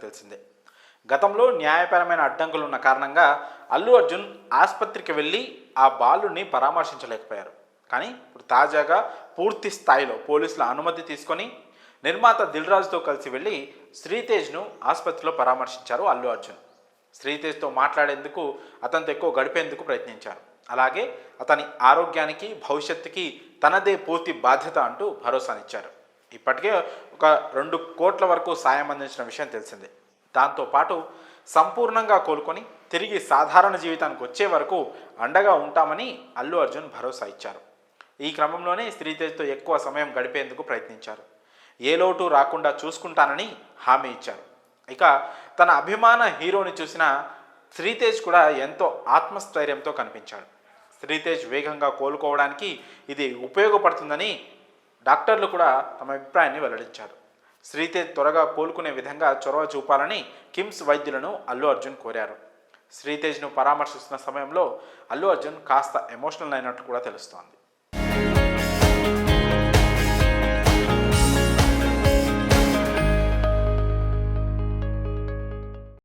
తెలిసిందే. గతంలో న్యాయపరమైన అడ్డంకులు ఉన్న కారణంగా అల్లు అర్జున్ ఆసుపత్రికి వెళ్ళి ఆ బాలుని పరామర్శించలేకపోయారు. కానీ ఇప్పుడు తాజాగా పూర్తి స్థాయిలో పోలీసుల అనుమతి తీసుకొని నిర్మాత దిల్ రాజుతో కలిసి వెళ్ళి శ్రీతేజ్ను ఆసుపత్రిలో పరామర్శించారు అల్లు అర్జున్. శ్రీతేజ్తో మాట్లాడేందుకు, అతనితో ఎక్కువ గడిపేందుకు ప్రయత్నించారు. అలాగే అతని ఆరోగ్యానికి, భవిష్యత్తుకి తనదే పూర్తి బాధ్యత అంటూ భరోసానిచ్చారు. ఇప్పటికే ఒక 2 కోట్ల వరకు సాయం అందించిన విషయం తెలిసిందే. దాంతోపాటు సంపూర్ణంగా కోలుకొని తిరిగి సాధారణ జీవితానికి వచ్చే వరకు అండగా ఉంటామని అల్లు అర్జున్ భరోసా ఇచ్చారు. ఈ క్రమంలోనే శ్రీతేజ్తో ఎక్కువ సమయం గడిపేందుకు ప్రయత్నించారు. ఏ లోటు రాకుండా చూసుకుంటానని హామీ ఇచ్చారు. ఇక తన అభిమాన హీరోని చూసిన శ్రీతేజ్ కూడా ఎంతో ఆత్మస్థైర్యంతో కనిపించాడు. శ్రీతేజ్ వేగంగా కోలుకోవడానికి ఇది ఉపయోగపడుతుందని డాక్టర్లు కూడా తమ అభిప్రాయాన్ని వెల్లడించారు. శ్రీతేజ్ త్వరగా కోలుకునే విధంగా చొరవ చూపాలని కిమ్స్ వైద్యులను అల్లు అర్జున్ కోరారు. శ్రీతేజ్ను పరామర్శిస్తున్న సమయంలో అల్లు అర్జున్ కాస్త ఎమోషనల్ అయినట్లు కూడా తెలుస్తోంది.